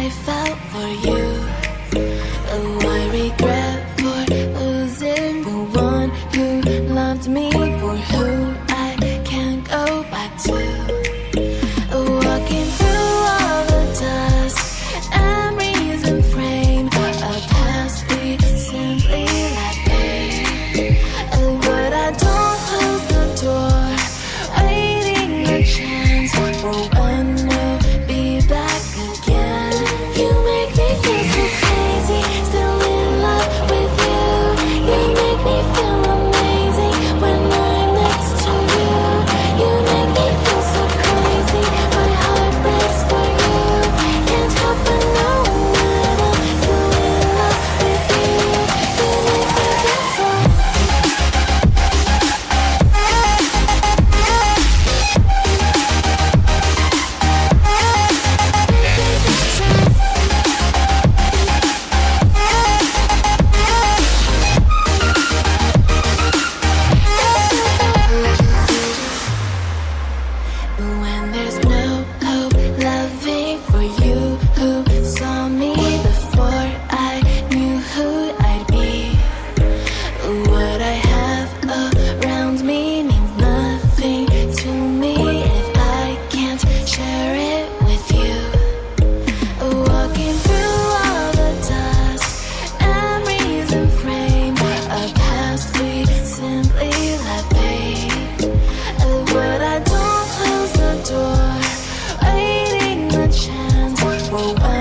I felt for you. Oh, I regret for losing the one who loved me, for who I can't go back to. Walking through all the dust, memories and frame, a past we simply let fade. Oh, but I don't close the door, waiting a chance for when we'll be back again. You make me feel so crazy, still in love with you. You make me feel amazing when I'm next to you. You make me feel so crazy, my heart breaks for you. Can't help but know that I'm still in love with you. You make me feel so. When there's no hope loving for you who saw me before I knew who I'd be. What I have around me means nothing to me if I can't share it with you. Walking through all the dust, memories and frame, a past we simply let fade. But I don't close the door, waiting a chance for when